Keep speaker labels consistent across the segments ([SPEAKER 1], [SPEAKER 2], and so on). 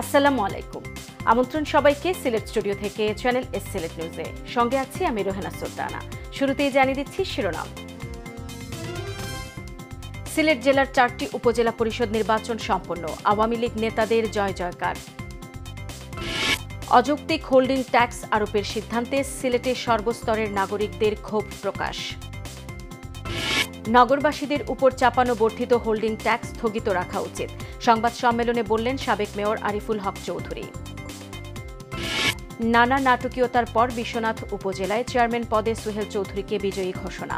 [SPEAKER 1] আসসালামু আলাইকুম। আমন্ত্রণ সবাইকে সিলেট স্টুডিও থেকে চ্যানেল এস সিলেট নিউজে। সঙ্গে আছি আমি রোহেনা সুলতানা। শুরুতেই জানিয়ে দিচ্ছি শিরোনাম। সিলেট জেলার 4টি উপজেলা পরিষদ নির্বাচন সম্পন্ন, আওয়ামী লীগ নেতাদের জয় জয়কার। অযৌক্তিক হোল্ডিং ট্যাক্স আরোপের সিদ্ধান্তে সিলেটে সর্বস্তরের নাগরিকদের ক্ষোভ প্রকাশ। নগরবাসীদের উপর চাপানো বর্ধিত হোল্ডিং ট্যাক্স স্থগিত রাখা উচিত, সংবাদ সম্মেলনে বললেন সাবেক মেয়র আরিফুল হক চৌধুরী। নানা নাটকীয়তার পর বিশ্বনাথ উপজেলায় চেয়ারম্যান পদে সোহেল চৌধুরীকে বিজয়ী ঘোষণা।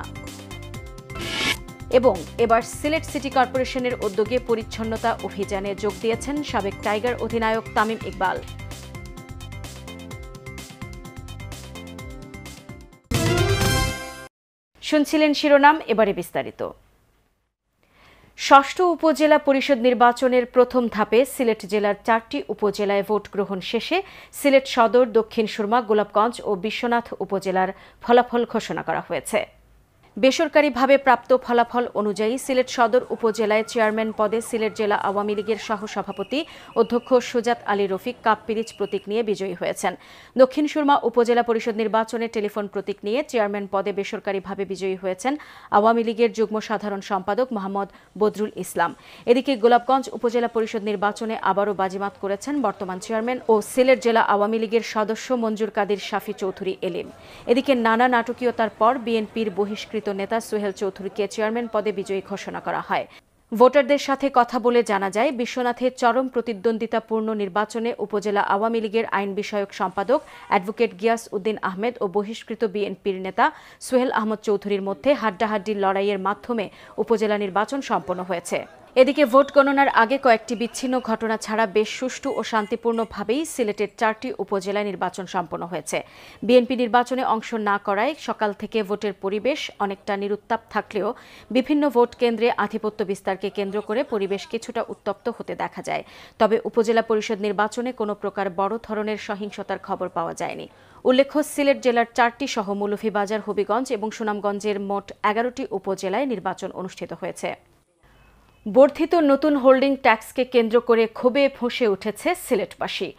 [SPEAKER 1] এবং এবার সিলেট সিটি কর্পোরেশনের উদ্যোগে পরিচ্ছন্নতা অভিযানে যোগ দিয়েছেন সাবেক টাইগার অধিনায়ক তামিম ইকবাল। শুনছিলেন শিরোনাম, এবারে বিস্তারিত। ষষ্ঠ উপজেলা পরিষদ নির্বাচনের প্রথম ধাপে সিলেট জেলার 4টি উপজেলায় ভোট গ্রহণ শেষে সিলেট সদর, দক্ষিণ সুরমা, গোলাপগঞ্জ ও বিশ্বনাথ উপজেলার ফলাফল ঘোষণা করা হয়েছে। বেসরকারিভাবে প্রাপ্ত ফলাফল অনুযায়ী সিলেট সদর উপজেলায় চেয়ারম্যান পদে সিলেট জেলা আওয়ামী লীগের সহসভাপতি অধ্যক্ষ সুজাত আলী রফিক কাপ পিরিচ প্রতীক নিয়ে বিজয়ী হয়েছেন। দক্ষিণ সুরমা উপজেলা পরিষদ নির্বাচনে টেলিফোন প্রতীক নিয়ে চেয়ারম্যান পদে বেসরকারিভাবে বিজয়ী হয়েছেন আওয়ামী লীগের যুগ্ম সাধারণ সম্পাদক মোহাম্মদ বদরুল ইসলাম। এদিকে গোলাপগঞ্জ উপজেলা পরিষদ নির্বাচনে আবারও বাজিমাত করেছেন বর্তমান চেয়ারম্যান ও সিলেট জেলা আওয়ামী লীগের সদস্য মঞ্জুর কাদির শাফি চৌধুরী এলিম। এদিকে নানা নাটকীয়তার পর বিএনপির বহিষ্কৃত নেতা সোহেল চৌধুরীকে চেয়ারম্যান পদে বিজয়ী ঘোষণা করা হয়। ভোটারদের সাথে কথা বলে জানা যায়, বিশ্বনাথের চরম প্রতিদ্বন্দ্বিতাপূর্ণ নির্বাচনে উপজেলা আওয়ামী লীগের আইন বিষয়ক সম্পাদক অ্যাডভোকেট গিয়াস উদ্দিন আহমেদ ও বহিষ্কৃত বিএনপির নেতা সোহেল আহমদ চৌধুরীর মধ্যে হাড্ডাহাড্ডির লড়াইয়ের মাধ্যমে উপজেলা নির্বাচন সম্পন্ন হয়েছে। এদিকে ভোট গণনার আগে কয়েকটি বিচ্ছিন্ন ঘটনা ছাড়া বেশ সুষ্ঠু ও শান্তিপূর্ণভাবেই সিলেটের 4টি উপজেলায় নির্বাচন সম্পন্ন হয়েছে। বিএনপি নির্বাচনে অংশ না করায় সকাল থেকে ভোটের পরিবেশ অনেকটা নিরুত্তাপ থাকলেও বিভিন্ন ভোট কেন্দ্রে আধিপত্য বিস্তারকে কেন্দ্র করে পরিবেশ কিছুটা উত্তপ্ত হতে দেখা যায়। তবে উপজেলা পরিষদ নির্বাচনে কোনো প্রকার বড় ধরনের সহিংসতার খবর পাওয়া যায়নি। উল্লেখ্য, সিলেট জেলার 4টি সহ মৌলভীবাজার, হবিগঞ্জ এবং সুনামগঞ্জের মোট 11টি উপজেলায় নির্বাচন অনুষ্ঠিত হয়েছে। বর্ধিত নতুন হোল্ডিং ট্যাক্সকে কেন্দ্র করে ক্ষোভে ফুঁসে উঠেছে সিলেটবাসী।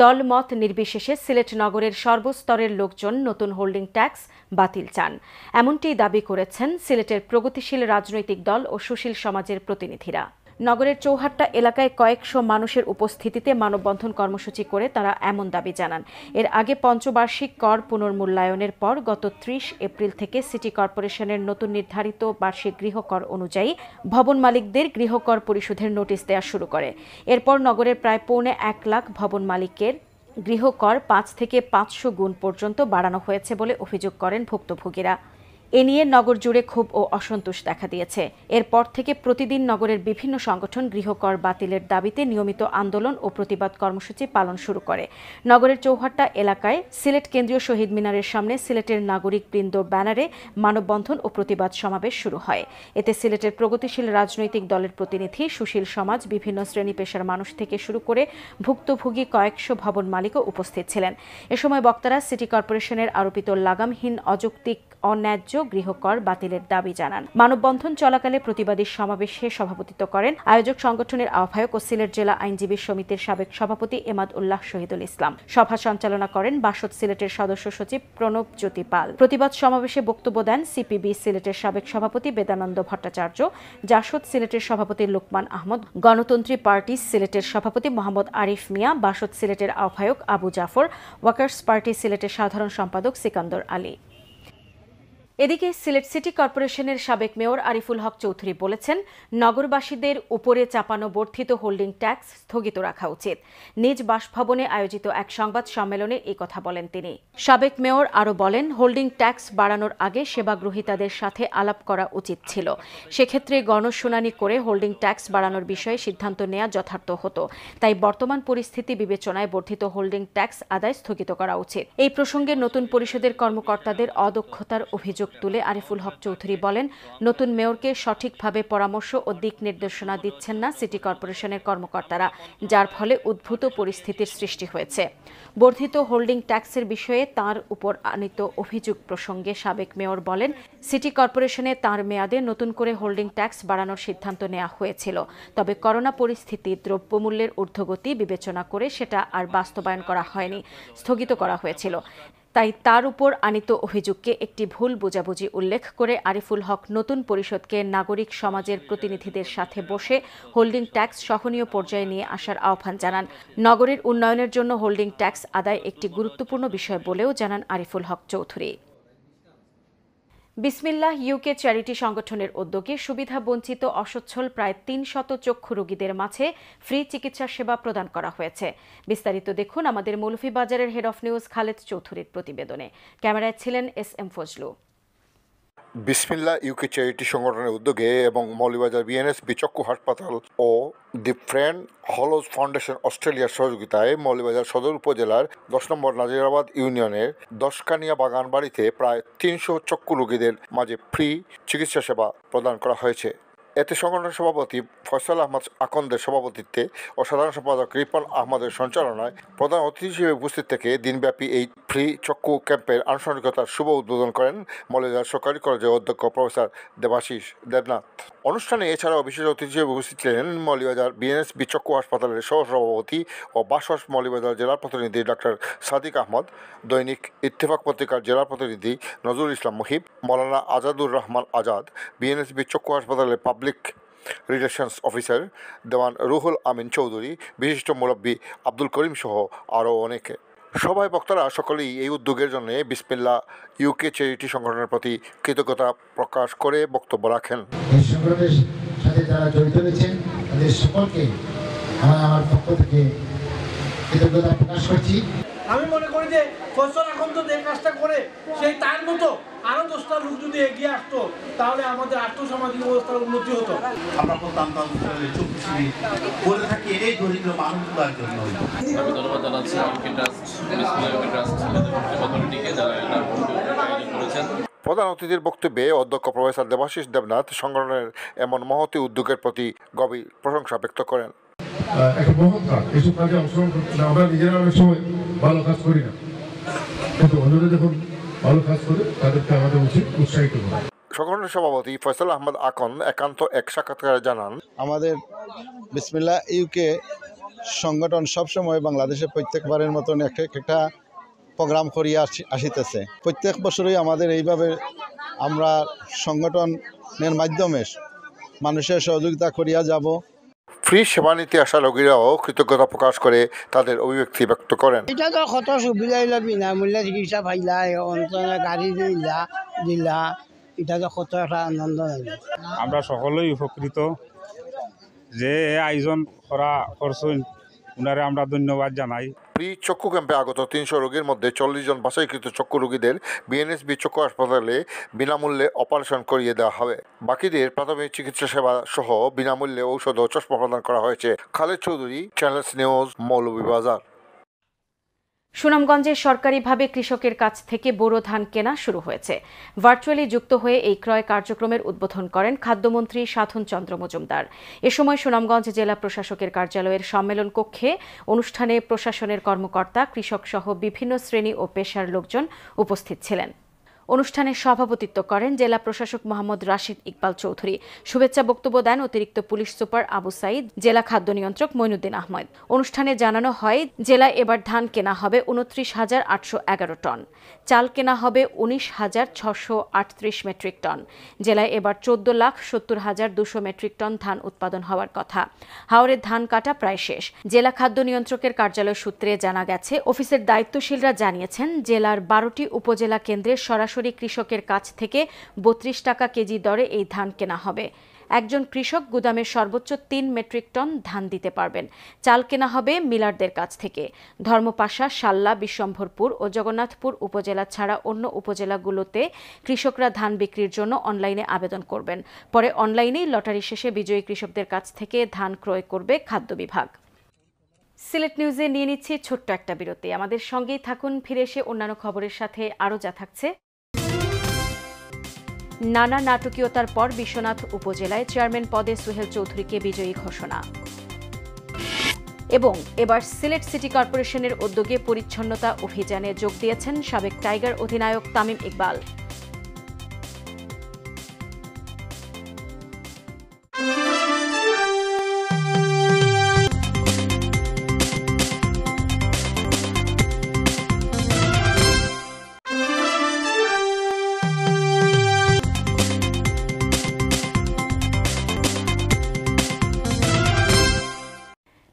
[SPEAKER 1] দলমত নির্বিশেষে সিলেট নগরের সর্বস্তরের লোকজন নতুন হোল্ডিং ট্যাক্স বাতিল চান, এমনটি দাবি করেছেন সিলেটের প্রগতিশীল রাজনৈতিক দল ও সুশীল সমাজের প্রতিনিধিরা। নগরের চৌহাট্টা এলাকায় কয়েকশো মানুষের উপস্থিতিতে মানববন্ধন কর্মসূচি করে তারা এমন দাবি জানান। এর আগে পঞ্চবার্ষিক কর পুনর্মূল্যায়নের পর গত 30 এপ্রিল থেকে সিটি কর্পোরেশনের নতুন নির্ধারিত বার্ষিক গৃহকর অনুযায়ী ভবন মালিকদের গৃহকর পরিশোধের নোটিশ দেওয়া শুরু করে। এরপর নগরের প্রায় 1.25 লাখ ভবন মালিকের গৃহকর 5 থেকে 500 গুণ পর্যন্ত বাড়ানো হয়েছে বলে অভিযোগ করেন ভুক্তভোগীরা। এ নিয়ে নগর জুড়ে ক্ষোভ ও অসন্তোষ দেখা দিয়েছে। এরপর থেকে প্রতিদিন নগরের বিভিন্ন সংগঠন গৃহকর বাতিলের দাবিতে নিয়মিত আন্দোলন ও প্রতিবাদ কর্মসূচি পালন শুরু করে। নগরের চৌহাট্টা এলাকায় সিলেট কেন্দ্রীয় শহীদ মিনারের সামনে সিলেটের নাগরিকবৃন্দ ব্যানারে মানববন্ধন ও প্রতিবাদ সমাবেশ শুরু হয়। এতে সিলেটের প্রগতিশীল রাজনৈতিক দলের প্রতিনিধি, সুশীল সমাজ, বিভিন্ন শ্রেণী পেশার মানুষ থেকে শুরু করে ভুক্তভোগী কয়েকশো ভবন মালিকও উপস্থিত ছিলেন। এ সময় বক্তারা সিটি কর্পোরেশনের আরোপিত লাগামহীন, অযৌক্তিক, অন্যায্য গৃহকর বাতিলের দাবি জানান। মানববন্ধন চলাকালে প্রতিবাদী সমাবেশে সভাপতিত্ব করেন আয়োজক সংগঠনের আহ্বায়ক ও সিলেট জেলা আইনজীবী সমিতির সাবেক সভাপতি এমাদ উল্লাহ শহীদুল ইসলাম। সভা সঞ্চালনা করেন বাসদ সিলেটের সদস্য সচিব প্রণব জ্যোতি পাল। প্রতিবাদ সমাবেশে বক্তব্য দেন সিপিবি সিলেটের সাবেক সভাপতি বেদানন্দ ভট্টাচার্য, জাসদ সিলেটের সভাপতি লুকমান আহমদ, গণতন্ত্রী পার্টি সিলেটের সভাপতি মোহাম্মদ আরিফ মিয়া, বাসদ সিলেটের আহ্বায়ক আবু জাফর, ওয়ার্কার্স পার্টি সিলেটের সাধারণ সম্পাদক সিকান্দর আলী। এদিকে সিলেট সিটি কর্পোরেশনের সাবেক মেয়র আরিফুল হক চৌধুরী বলেছেন, নগরবাসীদের উপরে চাপানো বর্ধিত হোল্ডিং ট্যাক্স স্থগিত রাখা উচিত। নিজ বাসভবনে আয়োজিত এক সংবাদ সম্মেলনে এই কথা বলেন তিনি। সাবেক মেয়র আরও বলেন, হোল্ডিং ট্যাক্স বাড়ানোর আগে সেবাগ্রহীতাদের সাথে আলাপ করা উচিত ছিল। সেক্ষেত্রে গণশুনানি করে হোল্ডিং ট্যাক্স বাড়ানোর বিষয়ে সিদ্ধান্ত নেওয়া যথার্থ হতো। তাই বর্তমান পরিস্থিতি বিবেচনায় বর্ধিত হোল্ডিং ট্যাক্স আদায় স্থগিত করা উচিত। এই প্রসঙ্গে নতুন পরিষদের কর্মকর্তাদের অদক্ষতার অভিযোগ অভিযোগ তুলে আরিফুল হক চৌধুরী বলেন, নতুন মেয়রকে সঠিকভাবে পরামর্শ ও দিক নির্দেশনা দিচ্ছেন না সিটি কর্পোরেশনের কর্মকর্তারা, যার ফলে উদ্ভূত পরিস্থিতির সৃষ্টি হয়েছে। বর্ধিত হোল্ডিং ট্যাক্সের বিষয়ে তার উপর আনীত অভিযোগ প্রসঙ্গে সাবেক মেয়র বলেন, সিটি কর্পোরেশনে তার মেয়াদে নতুন করে হোল্ডিং ট্যাক্স বাড়ানোর সিদ্ধান্ত নেওয়া হয়েছিল, তবে করোনা পরিস্থিতি, দ্রব্যমূল্যের ঊর্ধ্বগতি বিবেচনা করে সেটা আর বাস্তবায়ন করা হয়নি, স্থগিত করা হয়েছিল। তাই তার উপর আনীত অভিযোগকে একটি ভুল বোঝাবুঝি উল্লেখ করে আরিফুল হক নতুন পরিষদকে নাগরিক সমাজের প্রতিনিধিদের সাথে বসে হোল্ডিং ট্যাক্স সহনীয় পর্যায়ে নিয়ে আসার আহ্বান জানান। নগরীর উন্নয়নের জন্য হোল্ডিং ট্যাক্স আদায় একটি গুরুত্বপূর্ণ বিষয় বলেও জানান আরিফুল হক চৌধুরী। বিসমিল্লাহ ইউকে চ্যারিটি সংগঠনের উদ্যোগে সুবিধা বঞ্চিত অসচ্ছল প্রায় ৩০০ চক্ষু রোগীদের মাঝে ফ্রি চিকিৎসা সেবা প্রদান করা হয়েছে। বিস্তারিত দেখুন আমাদের মৌলভীবাজারের হেড অফ নিউজ খালেদ চৌধুরীর প্রতিবেদনে। ক্যামেরায় ছিলেন SM ফজলু।
[SPEAKER 2] বিসমিল্লাহ ইউকে চ্যারিটি সংগঠনের উদ্যোগে এবং মৌলভীবাজার বিএনএসবি চক্ষু হাসপাতাল ও দি ফ্রেন্ড হলোজ ফাউন্ডেশন অস্ট্রেলিয়ার সহযোগিতায় মৌলভীবাজার সদর উপজেলার 10 নম্বর নাজিরাবাদ ইউনিয়নের দশকানিয়া বাগান বাড়িতে প্রায় 300 চক্ষু রোগীদের মাঝে ফ্রি চিকিৎসা সেবা প্রদান করা হয়েছে। এতে সংগঠনের সভাপতি ফয়সাল আহমদ আকন্দের সভাপতিত্বে ও সাধারণ সম্পাদক রিপন আহমদের সঞ্চালনায় প্রধান অতিথি হিসেবে উপস্থিত থেকে দিনব্যাপী এই ফ্রি চক্ষু ক্যাম্পের আনুষ্ঠানিকতার শুভ উদ্বোধন করেন মৌলভীবাজার সরকারি কলেজের অধ্যক্ষ প্রফেসর দেবাশিস দেবনাথ। অনুষ্ঠানে এছাড়াও বিশেষ অতিথি হিসেবে উপস্থিত ছিলেন মৌলভীবাজার বিএনএসবি চক্ষু হাসপাতালের সহসভাপতি ও বাসস মৌলভীবাজার জেলা প্রতিনিধি ডক্টর সাদিক আহমদ, দৈনিক ইত্তেফাক পত্রিকার জেলা প্রতিনিধি নজরুল ইসলাম মুহিব, মৌলানা আজাদুর রহমান আজাদ, বিএনএসবি চক্ষু হাসপাতালের পাবলিক রিলেশনস অফিসার দেওয়ান রুহুল আমিন চৌধুরী, বিশিষ্ট মুরব্বী আব্দুল করিম সহ আরও অনেকে। সভায় বক্তারা সকলেই এই উদ্যোগের জন্য বিসমিল্লাহ ইউকে চ্যারিটি সংগঠনের প্রতি কৃতজ্ঞতা প্রকাশ করে বক্তব্য রাখেন।
[SPEAKER 3] এই সংগঠনের সাথে যারা জড়িত রয়েছেন তাদের সকলকে আমার পক্ষ থেকে কৃতজ্ঞতা প্রকাশ করছি।
[SPEAKER 4] আমি মনে করি যে ফসল এখন তো যে কাজটা করে সেই তার মতো আরো 10টা লোক যদি এগিয়ে আসতো তাহলে আমাদের আর্থসামাজিক অবস্থার উন্নতি হতো।
[SPEAKER 5] আমরা প্রত্যন্ত অঞ্চলে চুক্তি করে থাকি এই দরিদ্র মানুষগুলোর জন্য।
[SPEAKER 6] আমি ধন্যবাদ জানাচ্ছি ইউকে ট্রাস্ট অথরিটিকে যারা এটা আয়োজন করেছেন।
[SPEAKER 2] প্রধান অতিথির বক্তব্যে অধ্যক্ষ প্রফেসর দেবাশিস দেবনাথ সংগঠনের এমন মহতী উদ্যোগের প্রতি গভীর প্রশংসা ব্যক্ত করেন।
[SPEAKER 7] একটা মহৎ কাজ, এসব কাজে অংশগ্রহণ করতে আমরা নিজেরা অনেক সময় ভালো কাজ করি না, কিন্তু অন্যরা যখন ভালো কাজ করে তাদেরকে আমাদের উচিত উৎসাহিত করা।
[SPEAKER 2] সংগঠনের সভাপতি ফয়সাল আহমদ আকন একান্ত এক সাক্ষাৎকারে জানান,
[SPEAKER 8] আমাদের বিসমিল্লাহ ইউকে সংগঠন সবসময় বাংলাদেশে প্রত্যেকবারের মতন একটা প্রোগ্রাম করিয়া আসিতেছে। প্রত্যেক বছরই আমাদের এইভাবে আমরা সংগঠনের মাধ্যমে মানুষের সহযোগিতা করিয়া যাব।
[SPEAKER 2] ফ্রি সেবা নিতে আসা রোগীরাও কৃতজ্ঞতা প্রকাশ করে তাদের অভিব্যক্তি ব্যক্ত করেন।
[SPEAKER 9] এটা তো কত সুবিধা হইল, বিনামূল্যে চিকিৎসা পাইলা, অঞ্চলে গাড়ি দিলা, এটা তো কত একটা আনন্দ লাগে।
[SPEAKER 10] আমরা সকলেই উপকৃত যে আয়োজন করা করছেন, উনারে আমরা ধন্যবাদ জানাই।
[SPEAKER 2] ফ্রি চক্ষু ক্যাম্পে আগত 300 রোগীর মধ্যে 40 জন বাছাইকৃত চক্ষু রোগীদের বিএনএসবি চক্ষু হাসপাতালে বিনামূল্যে অপারেশন করিয়ে দেওয়া হবে। বাকিদের প্রাথমিক চিকিৎসা সেবা সহ বিনামূল্যে ঔষধ ও চশমা প্রদান করা হয়েছে। Khaled Chowdhury, channels news, Moulvibazar.
[SPEAKER 1] সুনামগঞ্জে সরকারিভাবে কৃষকের কাছ থেকে বোরো ধান কেনা শুরু হয়েছে। ভার্চুয়ালি যুক্ত হয়ে এই ক্রয় কার্যক্রমের উদ্বোধন করেন খাদ্যমন্ত্রী সাধন চন্দ্র মজুমদার। এ সময় সুনামগঞ্জ জেলা প্রশাসকের কার্যালয়ের সম্মেলন কক্ষে অনুষ্ঠানে প্রশাসনের কর্মকর্তা, কৃষক সহ বিভিন্ন শ্রেণী ও পেশার লোকজন উপস্থিত ছিলেন। অনুষ্ঠানে সভাপতিত্ব করেন জেলা প্রশাসক মোহাম্মদ রাশিদ ইকবাল চৌধুরী। শুভেচ্ছা বক্তব্য দেন অতিরিক্ত পুলিশ সুপার আবু সাইদ, জেলা খাদ্য নিয়ন্ত্রক মইনুদ্দিন আহমেদ। অনুষ্ঠানে জানানো হয়, জেলায় এবার ধান কেনা হবে 29,811 টন, চাল কেনা হবে 19,638 মেট্রিক টন। জেলায় এবার 14,70,200 মেট্রিক টন ধান উৎপাদন হওয়ার কথা। হাওরের ধান কাটা প্রায় শেষ। জেলা খাদ্য নিয়ন্ত্রকের কার্যালয় সূত্রে জানা গেছে, অফিসের দায়িত্বশীলরা জানিয়েছেন, জেলার 12টি উপজেলা কেন্দ্রে সরাসরি কৃষকের কাছ থেকে 32 টাকা কেজি দরে এই ধান কেনা হবে। একজন কৃষক গুদামের সর্বোচ্চ 3 মেট্রিক টন ধান দিতে পারবেন। চাল কেনা হবে মিলারদের কাছ থেকে। ধর্মপাশা, শাল্লা, বিশ্বম্ভরপুর ও জগন্নাথপুর উপজেলা ছাড়া অন্য উপজেলাগুলোতে কৃষকরা ধান বিক্রির জন্য অনলাইনে আবেদন করবেন। পরে অনলাইনেই লটারি শেষে বিজয়ী কৃষকদের কাছ থেকে ধান ক্রয় করবে খাদ্য বিভাগ। সিলেট নিউজে নিয়ে নিচ্ছি ছোট্ট একটা বিরতি। আমাদের সঙ্গেই থাকুন, ফিরে এসে অন্যান্য খবরের সাথে আরও যা থাকছে। নানা নাটকীয়তার পর বিশ্বনাথ উপজেলায় চেয়ারম্যান পদে সুহেল চৌধুরীকে বিজয়ী ঘোষণা। এবং এবার সিলেট সিটি কর্পোরেশনের উদ্যোগে পরিচ্ছন্নতা অভিযানে যোগ দিয়েছেন সাবেক টাইগার অধিনায়ক তামিম ইকবাল।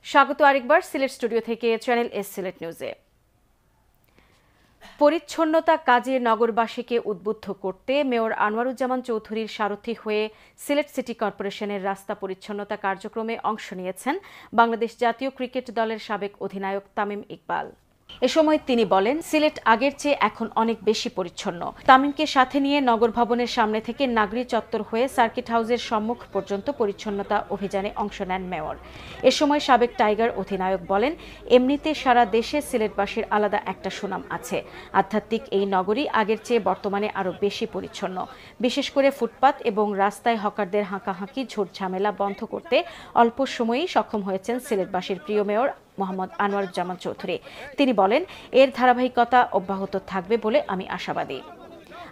[SPEAKER 1] স্বাগত আরেকবার সিলেট স্টুডিও থেকে চ্যানেল এস সিলেট নিউজে। পরিচ্ছন্নতা কাজে নগরবাসীকে উদ্বুদ্ধ করতে মেয়র আনোয়ারুজ্জামান চৌধুরীর সারথি হয়ে সিলেট সিটি কর্পোরেশনের রাস্তা পরিচ্ছন্নতা কার্যক্রমে অংশ নিয়েছেন বাংলাদেশ জাতীয় ক্রিকেট দলের সাবেক অধিনায়ক তামিম ইকবাল। এ সময় তিনি বলেন, সিলেট আগের চেয়ে এখন অনেক বেশি পরিচ্ছন্ন। তামিমকে সাথে নিয়ে নগর ভবনের সামনে থেকে নাগরি চত্বর হয়ে সার্কিট হাউসের সম্মুখ পর্যন্ত পরিচ্ছন্নতা অভিযানে অংশ নেন মেয়র। এ সময় সাবেক টাইগার অধিনায়ক বলেন, এমনিতে সারা দেশে সিলেটবাসীর আলাদা একটা সুনাম আছে। আধ্যাত্মিক এই নগরী আগের চেয়ে বর্তমানে আরও বেশি পরিচ্ছন্ন। বিশেষ করে ফুটপাত এবং রাস্তায় হকারদের হাঁকাহাঁকি ঝুট ঝামেলা বন্ধ করতে অল্প সময়েই সক্ষম হয়েছেন সিলেটবাসীর প্রিয় মেয়র মোহাম্মদ আনোয়ারুজ্জামান চৌধুরী। তিনি বলেন, এর ধারাবাহিকতা অব্যাহত থাকবে বলে আমি আশাবাদী।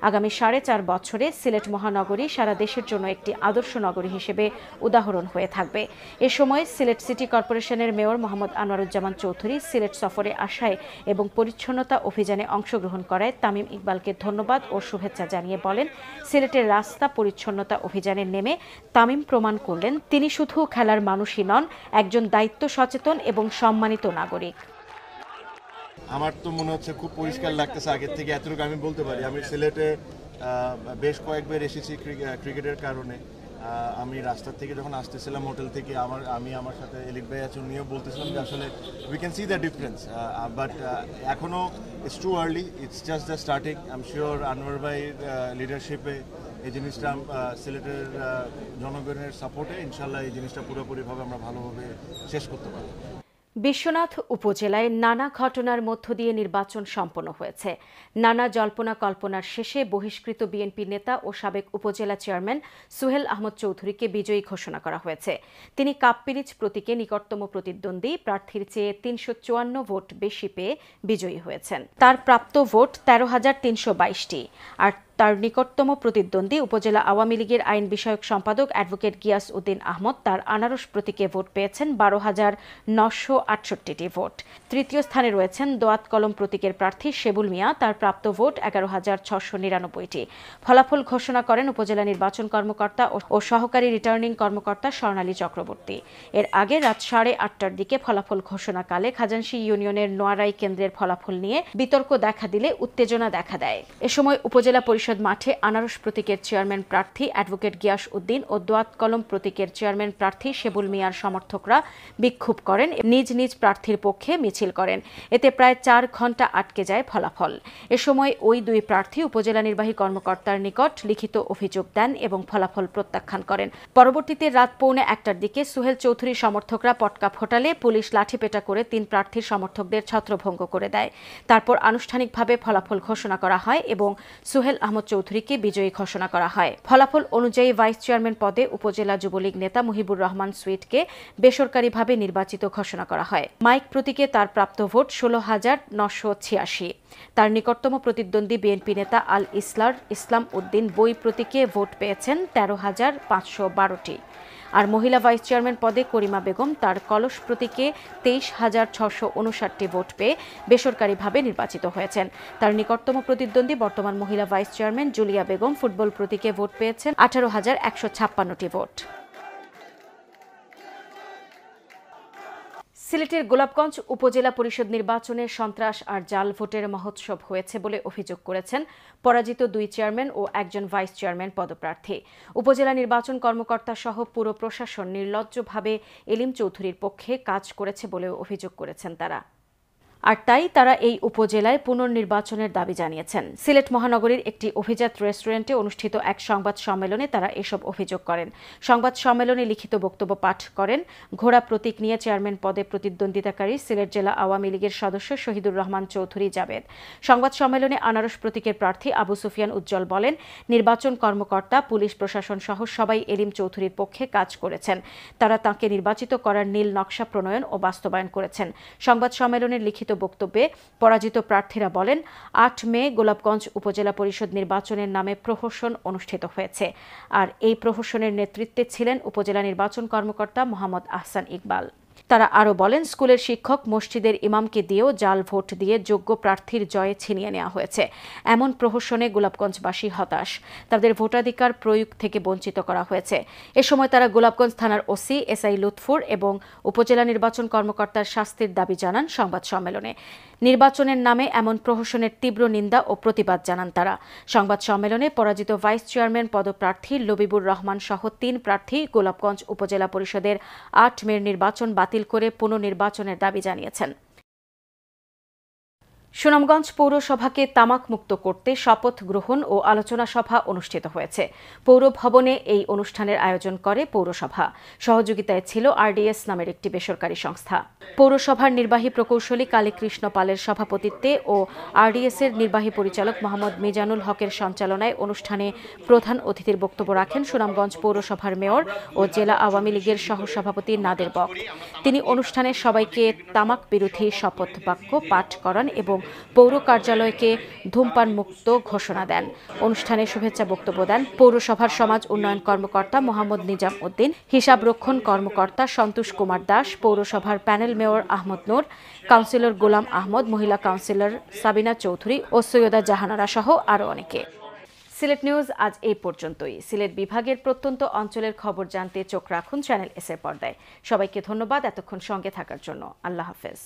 [SPEAKER 1] আগামী 4.5 বছরে সিলেট মহানগরী সারা দেশের জন্য একটি আদর্শ নগরী হিসেবে উদাহরণ হয়ে থাকবে। এ সময় সিলেট সিটি কর্পোরেশনের মেয়র মোহাম্মদ আনোয়ারুজ্জামান চৌধুরী সিলেট সফরে আসায় এবং পরিচ্ছন্নতা অভিযানে অংশগ্রহণ করায় তামিম ইকবালকে ধন্যবাদ ও শুভেচ্ছা জানিয়ে বলেন, সিলেটের রাস্তা পরিচ্ছন্নতা অভিযানে নেমে তামিম প্রমাণ করলেন তিনি শুধু খেলার মানুষই নন, একজন দায়িত্ব সচেতন এবং সম্মানিত নাগরিক।
[SPEAKER 11] আমার তো মনে হচ্ছে খুব পরিষ্কার লাগতেছে আগের থেকে, এতটুকু আমি বলতে পারি। আমি সিলেটে বেশ কয়েকবার এসেছি ক্রিকেটের কারণে। আমি রাস্তা থেকে যখন আসতেছিলাম হোটেল থেকে, আমি আমার সাথে এলিট ভাই আছেন, উনিও বলতেছিলাম যে আসলে we can see the difference, but এখনও it's too early, it's just the starting. I am sure Anwar ভাইয়ের লিডারশিপে এই জিনিসটা, সিলেটের জনগণের সাপোর্টে ইনশাল্লাহ এই জিনিসটা পুরোপুরিভাবে আমরা ভালোভাবে শেষ করতে পারবো।
[SPEAKER 1] বিশ্বনাথ উপজেলায় নানা ঘটনার মধ্য দিয়ে নির্বাচন সম্পন্ন হয়েছে। নানা জল্পনা কল্পনার শেষে বহিষ্কৃত বিএনপি নেতা ও সাবেক উপজেলা চেয়ারম্যান সুহেল আহমদ চৌধুরীকে বিজয়ী ঘোষণা করা হয়েছে। তিনি কাপ্পিরিচ প্রতীকে নিকটতম প্রতিদ্বন্দ্বী প্রার্থীর চেয়ে 354 ভোট বেশি পেয়ে বিজয়ী হয়েছেন। তার প্রাপ্ত ভোট 13,322টি। আর তার নিকটতম প্রতিদ্বন্দ্বী উপজেলা আওয়ামী লীগের আইন বিষয়ক সম্পাদক অ্যাডভোকেট গিয়াস উদ্দিন আহমদ তার আনারস প্রতীকে ভোট পেয়েছেন 12,968টি ভোট। তৃতীয় স্থানে রয়েছেন দোয়াত কলম প্রতীকের প্রার্থী শেবুল মিয়া, তার প্রাপ্ত ভোট 11,699টি। ফলাফল ঘোষণা করেন উপজেলা নির্বাচন কর্মকর্তা ও সহকারী রিটার্নিং কর্মকর্তা স্বর্ণালী চক্রবর্তী। এর আগে রাত 8:30টার দিকে ফলাফল ঘোষণাকালে খাজানশী ইউনিয়নের নোয়ারাই কেন্দ্রের ফলাফল নিয়ে বিতর্ক দেখা দিলে উত্তেজনা দেখা দেয়। এ সময় উপজেলা পরিষদ মাঠে আনারস প্রতীকের চেয়ারম্যান প্রার্থী অ্যাডভোকেট গিয়াস উদ্দিন ও দোয়াত কলম প্রতীকের চেয়ারম্যান প্রার্থী শেবুল মিয়ার সমর্থকরা বিক্ষোভ করেন, নিজ নিজ প্রার্থীর পক্ষে মিছিল করেন। এতে প্রায় 4 ঘণ্টা আটকে যায় ফলাফল। এ সময় ওই দুই প্রার্থী উপজেলা নির্বাহী কর্মকর্তার নিকট লিখিত অভিযোগ দেন এবং ফলাফল প্রত্যাখ্যান করেন। পরবর্তীতে রাত 1:45টার দিকে সুহেল চৌধুরী সমর্থকরা পটকা ফোটালে পুলিশ লাঠিপেটা করে 3 প্রার্থীর সমর্থকদের ছত্রভঙ্গ করে দেয়। তারপর আনুষ্ঠানিকভাবে ফলাফল ঘোষণা করা হয় এবং সুহেল আহমদ চৌধুরীকে বিজয়ী ঘোষণা করা হয়। ফলাফল অনুযায়ী ভাইস চেয়ারম্যান পদে উপজেলা যুবলীগ নেতা মুহিবুর রহমান সুইটকে বেসরকারিভাবে নির্বাচিত ঘোষণা করা হয়। মাইক প্রতীকে তার প্রাপ্ত ভোট 16,986। তার নিকটতম প্রতিদ্বন্দ্বী বিএনপি নেতা আল ইসলাম উদ্দিন বই প্রতীকে ভোট পেয়েছেন 13,512টি। আর মহিলা ভাইস চেয়ারম্যান পদে করিমা বেগম তার কলস প্রতীকে 23,659টি ভোট পেয়ে বেসরকারিভাবে নির্বাচিত হয়েছেন। তার নিকটতম প্রতিদ্বন্দ্বী বর্তমান মহিলা vice chairman Julia Begum football প্রতীকে ভোট পেয়েছেন 18,156টি ভোট। সিলেটের গোলাপগঞ্জ উপজেলা পরিষদ নির্বাচনে সন্ত্রাস আর জাল ভোটের মহোৎসব হয়েছে বলে অভিযোগ করেছেন পরাজিত 2 চেয়ারম্যান ও একজন ভাইস চেয়ারম্যান পদপ্রার্থী। উপজেলা নির্বাচন কর্মকর্তা সহ পুরো প্রশাসন নির্লজ্জভাবে এলিম চৌধুরীর পক্ষে কাজ করেছে বলেও অভিযোগ করেছেন তারা। আর তাই তারা এই উপজেলায় পুনর্নির্বাচনের দাবি জানিয়েছেন। সিলেট মহানগরীর একটি অভিজাত রেস্টুরেন্টে অনুষ্ঠিত এক সংবাদ সম্মেলনে তারা এসব অভিযোগ করেন। সংবাদ সম্মেলনে লিখিত বক্তব্য পাঠ করেন ঘোড়া প্রতীক নিয়ে চেয়ারম্যান পদে প্রতিদ্বন্দ্বিতাকারী সিলেট জেলা আওয়ামী লীগের সদস্য শহীদুর রহমান চৌধুরী জাবেদ। সংবাদ সম্মেলনে আনারস প্রতীকের প্রার্থী আবু সুফিয়ান উজ্জ্বল বলেন, নির্বাচন কর্মকর্তা, পুলিশ প্রশাসন সহ সবাই এলিম চৌধুরীর পক্ষে কাজ করেছেন। তারা তাঁকে নির্বাচিত করার নীল নকশা প্রণয়ন ও বাস্তবায়ন করেছেন। সংবাদ সম্মেলনের লিখিত বক্তব্যে পরাজিত প্রার্থীরা বলেন, ৮ মে গোলাপগঞ্জ উপজেলা পরিষদ নির্বাচনের নামে প্রহসন অনুষ্ঠিত হয়েছে। আর এই প্রহসনের নেতৃত্বে ছিলেন উপজেলা নির্বাচন কর্মকর্তা মোহাম্মদ আহসান ইকবাল। তারা আরও বলেন, স্কুলের শিক্ষক, মসজিদের ইমামকে দিয়েও জাল ভোট দিয়ে যোগ্য প্রার্থীর জয়ে ছিনিয়ে নেওয়া হয়েছে। এমন প্রহসনে গোলাপগঞ্জবাসী হতাশ। তাদের ভোটাধিকার প্রয়োগ থেকে বঞ্চিত করা হয়েছে। এ সময় তারা গোলাপগঞ্জ থানার ওসি এসআই লুৎফুর এবং উপজেলা নির্বাচন কর্মকর্তার শাস্তির দাবি জানান সংবাদ সম্মেলনে। নির্বাচনের নামে এমন প্রহসনের তীব্র নিন্দা ও প্রতিবাদ জানান তারা। সংবাদ সম্মেলনে পরাজিত ভাইস চেয়ারম্যান পদপ্রার্থী লবিবুর রহমান সহ ৩ প্রার্থী গোলাপগঞ্জ উপজেলা পরিষদের ৮ মের নির্বাচন বাতিল করে পুনর্নির্বাচনের দাবি জানিয়েছেন। সুনামগঞ্জ পৌরসভাকে তামাক মুক্ত করতে শপথ গ্রহণ ও আলোচনা সভা অনুষ্ঠিত হয়েছে। পৌর ভবনে এই অনুষ্ঠানের আয়োজন করে পৌরসভা। সহযোগিতায় ছিল আরডিএস নামের একটি বেসরকারি সংস্থা। পৌরসভার নির্বাহী প্রকৌশলী কালীকৃষ্ণ পালের সভাপতিত্বে ও আরডিএস-এর নির্বাহী পরিচালক মোহাম্মদ মিজানুল হকের সঞ্চালনায় অনুষ্ঠানে প্রধান অতিথির বক্তব্য রাখেন সুনামগঞ্জ পৌরসভার মেয়র ও জেলা আওয়ামী লীগের সহসভাপতি নাদের বক্ত। তিনি অনুষ্ঠানে সবাইকে তামাক বিরোধী শপথ বাক্য পাঠ করান এবং পৌর কার্যালয়কে ধূমপান মুক্ত ঘোষণা দেন। অনুষ্ঠানে শুভেচ্ছা বক্তব্য দেন পৌরসভার সমাজ উন্নয়ন কর্মকর্তা মোহাম্মদ নিজাম উদ্দিন, হিসাব রক্ষণ কর্মকর্তা সন্তোষ কুমার দাস, পৌরসভার প্যানেল মেয়র আহমদ নূর, কাউন্সিলর গোলাম আহমদ, মহিলা কাউন্সিলর সাবিনা চৌধুরী ও সৈয়দা জাহানারা সহ আরও অনেকে। সিলেট নিউজ আজ এই পর্যন্তই। সিলেট বিভাগের প্রত্যন্ত অঞ্চলের খবর জানতে চোখ রাখুন চ্যানেল এস এর পর্দায়। সবাইকে ধন্যবাদ এতক্ষণ সঙ্গে থাকার জন্য। আল্লাহ হাফেজ।